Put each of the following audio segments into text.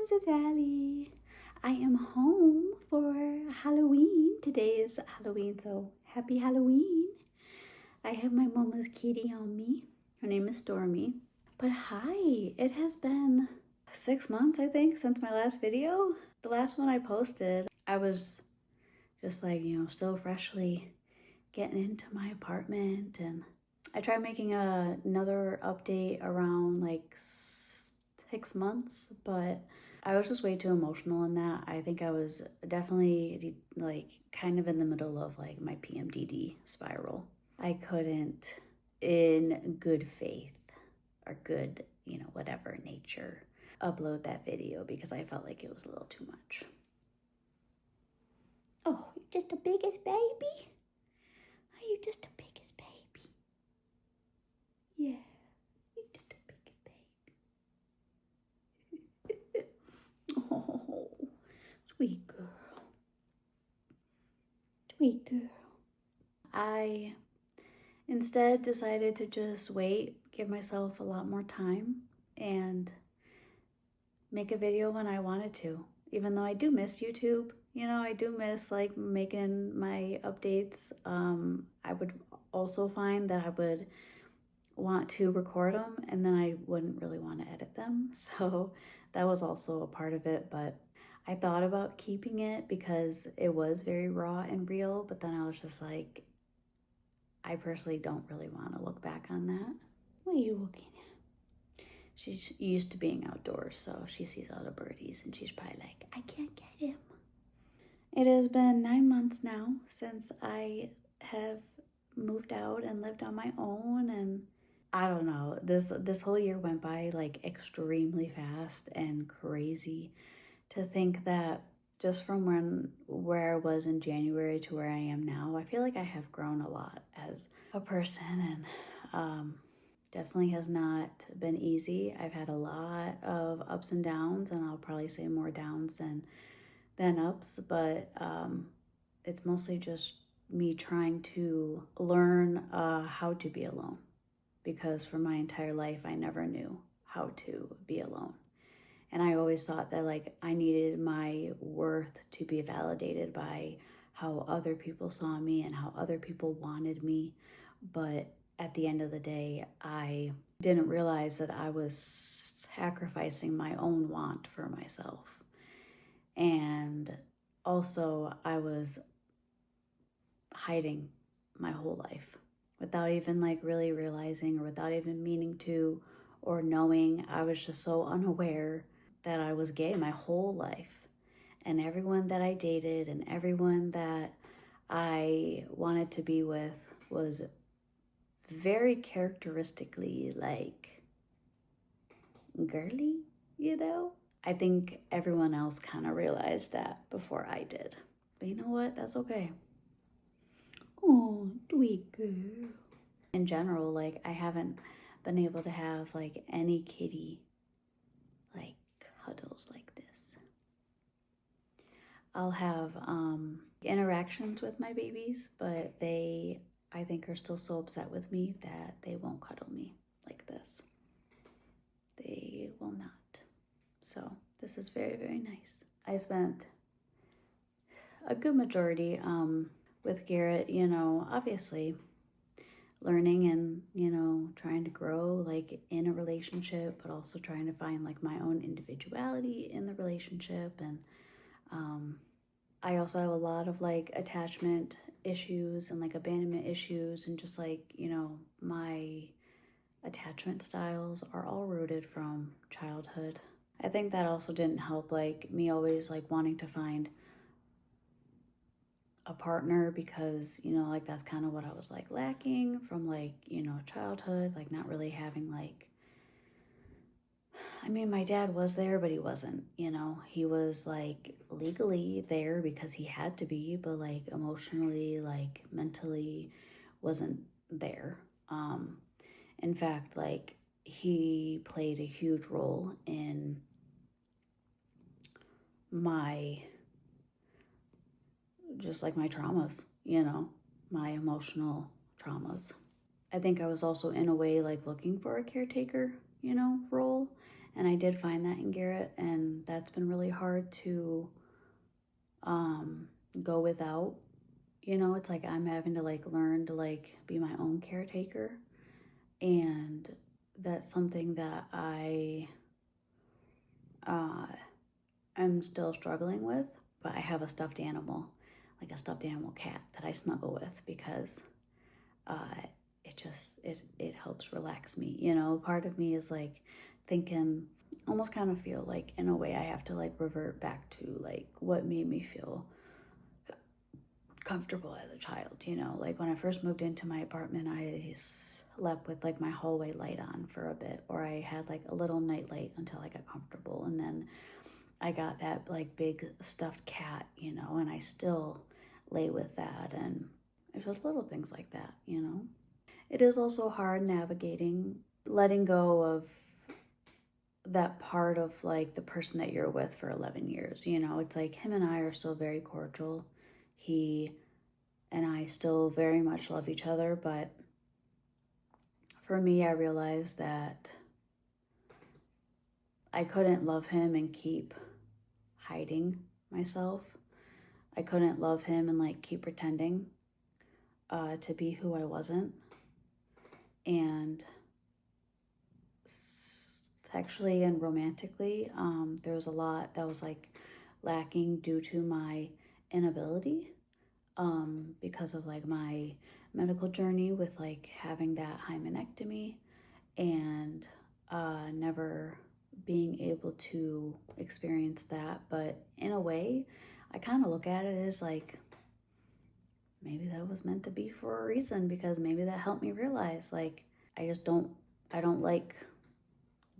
guys, it's Allie. I am home for Halloween. Today is Halloween, so happy Halloween. I have my mama's kitty on me. Her name is Stormy. But hi, it has been 6 months, I think, since my last video. The last one I posted, I was just like, still freshly getting into my apartment, and I tried making another update around like 6 months, but I was just way too emotional in that. I think I was definitely like kind of in the middle of like my PMDD spiral. I couldn't, in good faith or good, whatever nature, upload that video because I felt like it was a little too much. Oh, you're just the biggest baby? Are you just the biggest baby? Yeah, you're just the biggest baby. Oh, sweet girl. Sweet girl. I instead decided to just wait, give myself a lot more time, and make a video when I wanted to. Even though I do miss YouTube, I do miss like making my updates. I would also find that I would want to record them and then I wouldn't really want to edit them. So that was also a part of it, but I thought about keeping it because it was very raw and real, but then I was just like, I personally don't really want to look back on that. What are you looking at? She's used to being outdoors, so she sees all the birdies and she's probably like, I can't get him. It has been 9 months now since I have moved out and lived on my own, and I don't know, this whole year went by like extremely fast and crazy. To think that just from where I was in January to where I am now, I feel like I have grown a lot as a person, and definitely has not been easy. I've had a lot of ups and downs, and I'll probably say more downs than ups, but it's mostly just me trying to learn how to be alone, because for my entire life I never knew how to be alone. And I always thought that like I needed my worth to be validated by how other people saw me and how other people wanted me. But at the end of the day, I didn't realize that I was sacrificing my own want for myself. And also I was hiding my whole life without even like really realizing, or without even meaning to or knowing. I was just so unaware that I was gay my whole life. And everyone that I dated and everyone that I wanted to be with was very characteristically like girly, I think everyone else kind of realized that before I did. But you know what? That's okay. Oh, sweet girl. In general, like I haven't been able to have like any kitty like cuddles like this. I'll have interactions with my babies, but they, I think, are still so upset with me that they won't cuddle me like this. They will not. So this is very, very nice. I spent a good majority with Garrett, obviously learning and, trying to grow like in a relationship, but also trying to find like my own individuality in the relationship. And I also have a lot of like attachment issues and like abandonment issues, and just like, my attachment styles are all rooted from childhood. I think that also didn't help like me always like wanting to find a partner, because like that's kind of what I was like lacking from like childhood, like not really having like, I mean, my dad was there, but he wasn't, he was like legally there because he had to be, but like emotionally, like mentally wasn't there. In fact, like he played a huge role in my, just like my traumas, my emotional traumas. I think I was also in a way like looking for a caretaker, role. And I did find that in Garrett, and that's been really hard to go without. You know, it's like I'm having to like learn to like be my own caretaker, and that's something that uh, I'm still struggling with. But I have a stuffed animal, like a stuffed animal cat that I snuggle with because uh, it helps relax me. You know, part of me is like thinking, almost kind of feel like in a way I have to like revert back to like what made me feel comfortable as a child. You know, like when I first moved into my apartment, I slept with like my hallway light on for a bit, or I had like a little night light until I got comfortable, and then I got that like big stuffed cat, you know, and I still lay with that, and it's just little things like that, you know. It is also hard navigating, letting go of that part of like the person that you're with for 11 years. You know, it's like him and I are still very cordial. He and I still very much love each other, but for me, I realized that I couldn't love him and keep hiding myself. I couldn't love him and like keep pretending to be who I wasn't. And sexually and romantically, there was a lot that was like lacking due to my inability, because of like my medical journey with like having that hymenectomy and never being able to experience that. But in a way, I kind of look at it as like maybe that was meant to be for a reason, because maybe that helped me realize like I just don't I don't like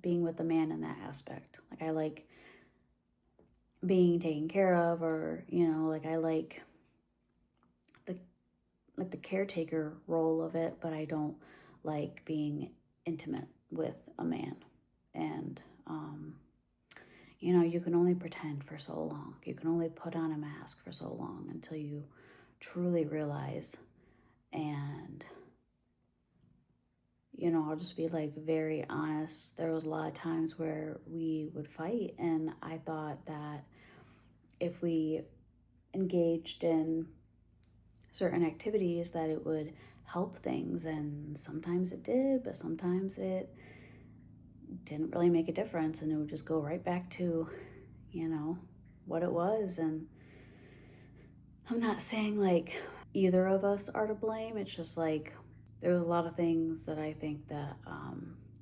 being with a man in that aspect. Like I like being taken care of, or you know, like I the like the caretaker role of it, but I don't like being intimate with a man. And you know, you can only pretend for so long. You can only put on a mask for so long until you truly realize. And you know, I'll just be like very honest. There was a lot of times where we would fight, and I thought that if we engaged in certain activities that it would help things, and sometimes it did, but sometimes it didn't really make a difference, and it would just go right back to, you know, what it was. And I'm not saying like either of us are to blame. It's just like there's a lot of things that I think that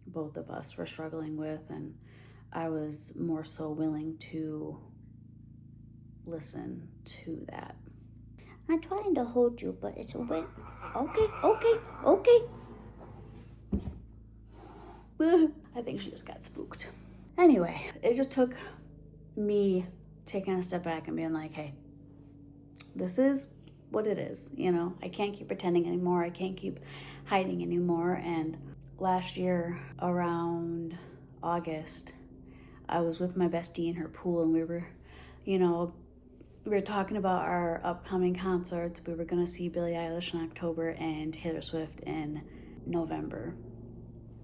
both of us were struggling with, and I was more so willing to listen to that. I'm trying to hold you, but it's a bit. Okay. I think she just got spooked. Anyway, it just took me taking a step back and being like, hey, this is what it is. You know, I can't keep pretending anymore. I can't keep hiding anymore. And last year, around August, I was with my bestie in her pool, and we were talking about our upcoming concerts. We were going to see Billie Eilish in October and Taylor Swift in November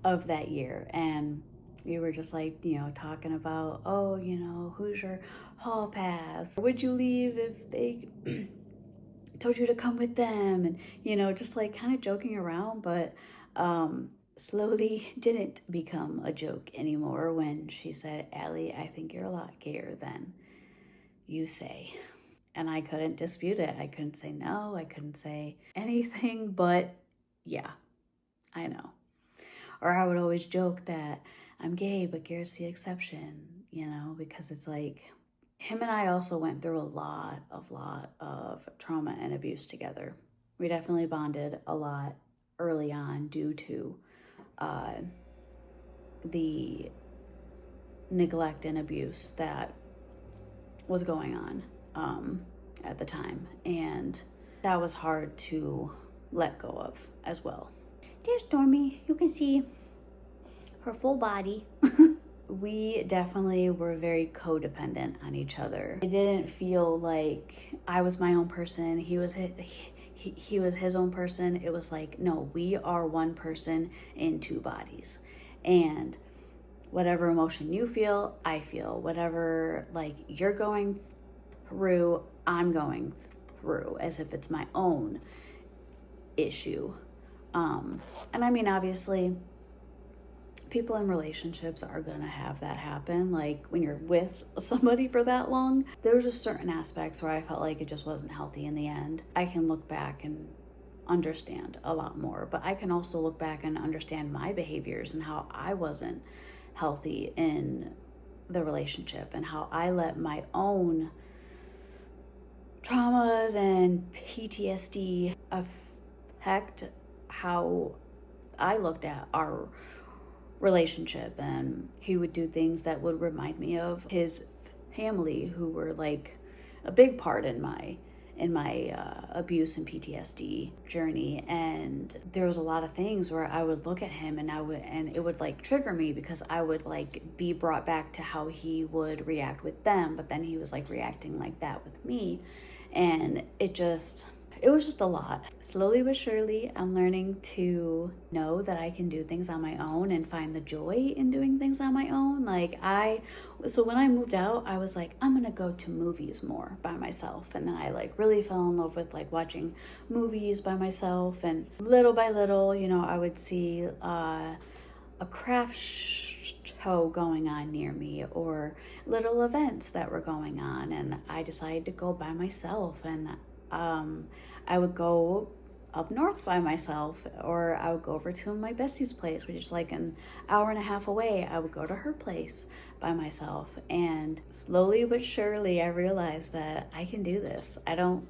of that year. And we were just like, you know, talking about, oh, you know, who's your hall pass? Would you leave if they told you to come with them? And, you know, just like kind of joking around, but slowly didn't become a joke anymore when she said, Allie, I think you're a lot gayer than you say. And I couldn't dispute it. I couldn't say no. I couldn't say anything but, yeah, I know. Or I would always joke that I'm gay, but Garrett's the exception, you know, because it's like him and I also went through a lot of trauma and abuse together. We definitely bonded a lot early on due to the neglect and abuse that was going on at the time. And that was hard to let go of as well. There's Stormy. You can see her full body. We definitely were very codependent on each other. It didn't feel like I was my own person, he was his own person. It was like, no, we are one person in two bodies. And whatever emotion you feel, I feel. Whatever like you're going through, I'm going through, as if it's my own issue. And I mean, obviously, people in relationships are gonna have that happen. Like when you're with somebody for that long, there's just certain aspects where I felt like it just wasn't healthy in the end. I can look back and understand a lot more, but I can also look back and understand my behaviors and how I wasn't healthy in the relationship and how I let my own traumas and PTSD affect how I looked at our relationship. And he would do things that would remind me of his family, who were like a big part in my abuse and PTSD journey. And there was a lot of things where I would look at him and it would like trigger me, because I would like be brought back to how he would react with them, but then he was like reacting like that with me. And it was just a lot. Slowly but surely, I'm learning to know that I can do things on my own and find the joy in doing things on my own. So when I moved out, I was like, I'm gonna go to movies more by myself. And then I like really fell in love with like watching movies by myself. And little by little, I would see a craft show going on near me, or little events that were going on, and I decided to go by myself. And I would go up north by myself, or I would go over to my bestie's place, which is like an hour and a half away. I would go to her place by myself, and slowly but surely I realized that I can do this. I don't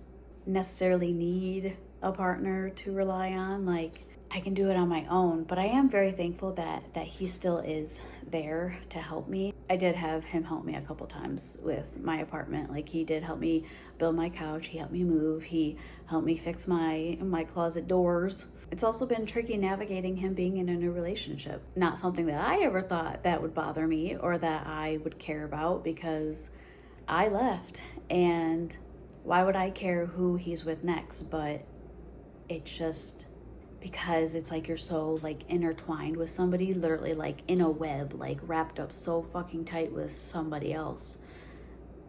necessarily need a partner to rely on. Like, I can do it on my own. But I am very thankful that he still is there to help me. I did have him help me a couple times with my apartment. Like, he did help me build my couch, he helped me move, he helped me fix my closet doors. It's also been tricky navigating him being in a new relationship. Not something that I ever thought that would bother me or that I would care about, because I left, and why would I care who he's with next? But it's just because it's like you're so like intertwined with somebody, literally like in a web, like wrapped up so fucking tight with somebody else,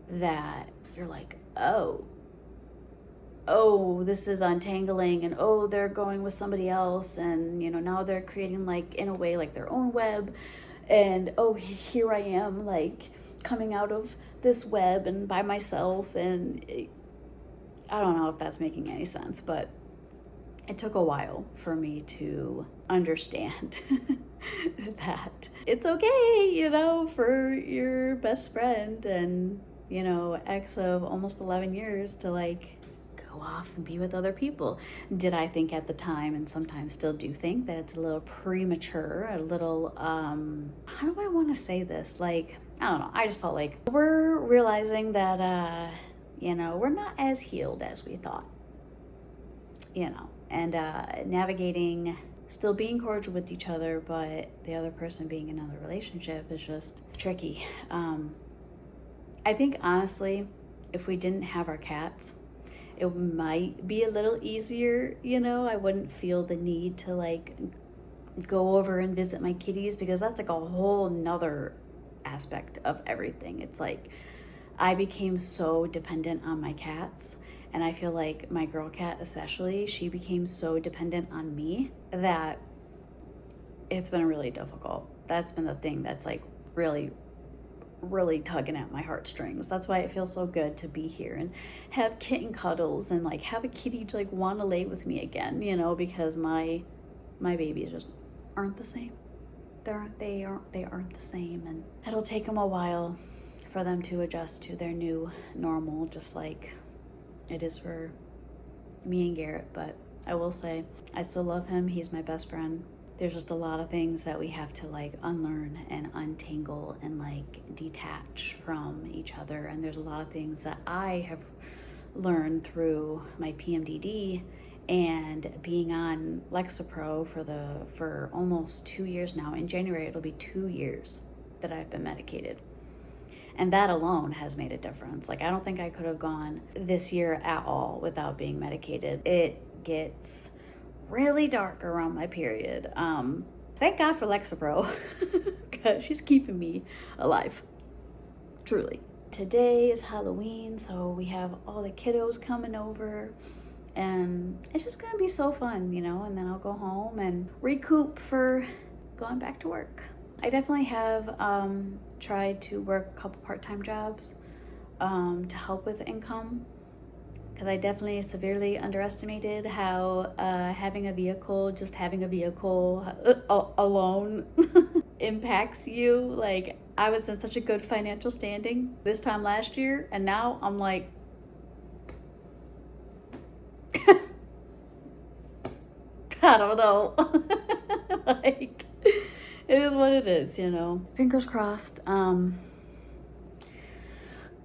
that you're like, oh, this is untangling, and oh, they're going with somebody else, and now they're creating like in a way like their own web, and oh, here I am like coming out of this web and by myself. And I don't know if that's making any sense, but it took a while for me to understand that it's okay, for your best friend and, ex of almost 11 years to like go off and be with other people. Did I think at the time, and sometimes still do think, that it's a little premature, a little, how do I want to say this? Like, I don't know. I just felt like we're realizing that, we're not as healed as we thought, and navigating, still being cordial with each other, but the other person being in another relationship is just tricky. I think honestly, if we didn't have our cats, it might be a little easier. I wouldn't feel the need to like go over and visit my kitties, because that's like a whole nother aspect of everything. It's like I became so dependent on my cats. And I feel like my girl cat especially, she became so dependent on me that it's been really difficult. That's been the thing that's like really, really tugging at my heartstrings. That's why it feels so good to be here and have kitten cuddles and like have a kitty to like want to lay with me again, because my babies just aren't the same. They aren't the same, and it'll take them a while for them to adjust to their new normal, just like it is for me and Garrett. But I will say, I still love him. He's my best friend. There's just a lot of things that we have to like unlearn and untangle and like detach from each other. And there's a lot of things that I have learned through my PMDD and being on Lexapro for almost 2 years now. In January, it'll be 2 years that I've been medicated. And that alone has made a difference. Like, I don't think I could have gone this year at all without being medicated. It gets really dark around my period. Thank God for Lexapro, because she's keeping me alive, truly. Today is Halloween, so we have all the kiddos coming over, and it's just gonna be so fun, you know, and then I'll go home and recoup for going back to work. I definitely have tried to work a couple part-time jobs to help with income, because I definitely severely underestimated how having a vehicle alone impacts you. Like, I was in such a good financial standing this time last year, and now I'm like, I don't know. Like, it is what it is, you know. Fingers crossed.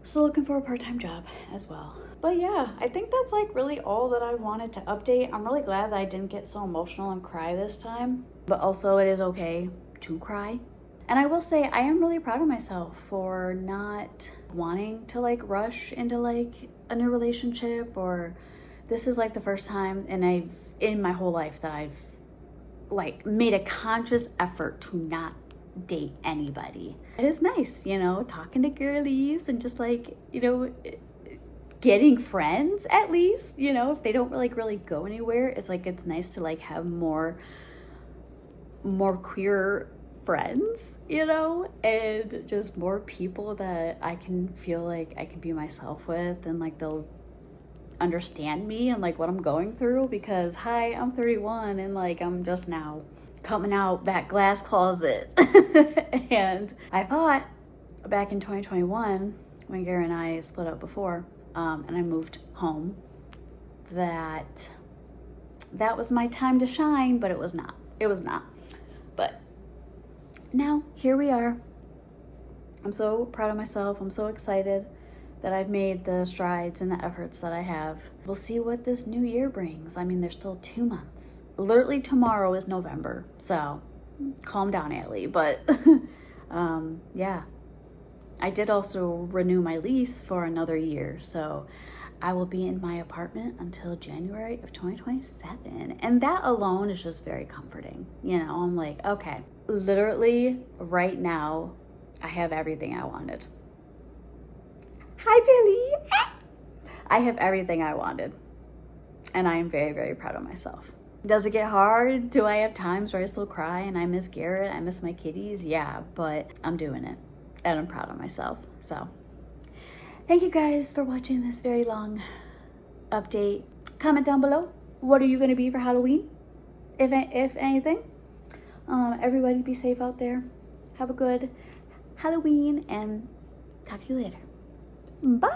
Still looking for a part-time job as well. But yeah, I think that's like really all that I wanted to update. I'm really glad that I didn't get so emotional and cry this time, but also it is okay to cry. And I will say I am really proud of myself for not wanting to like rush into like a new relationship, or this is like the first time in my whole life that I've like made a conscious effort to not date anybody. It is nice, you know, talking to girlies and just like, you know, getting friends at least, you know, if they don't like really go anywhere. It's like, it's nice to like have more queer friends, you know, and just more people that I can feel like I can be myself with, and like they'll understand me and like what I'm going through, because hi, I'm 31 and like I'm just now coming out that glass closet. And I thought back in 2021 when Gary and I split up before and I moved home that was my time to shine, but it was not. But now here we are. I'm so proud of myself. I'm so excited that I've made the strides and the efforts that I have. We'll see what this new year brings. I mean, there's still 2 months. Literally tomorrow is November, so calm down, Allie. But yeah, I did also renew my lease for another year, so I will be in my apartment until January of 2027. And that alone is just very comforting. You know, I'm like, okay, literally right now, I have everything I wanted. Hi, Billy. I have everything I wanted. And I am very, very proud of myself. Does it get hard? Do I have times where I still cry and I miss Garrett? I miss my kitties? Yeah, but I'm doing it. And I'm proud of myself. So thank you guys for watching this very long update. Comment down below. What are you going to be for Halloween? If anything. Everybody be safe out there. Have a good Halloween and talk to you later. Bye.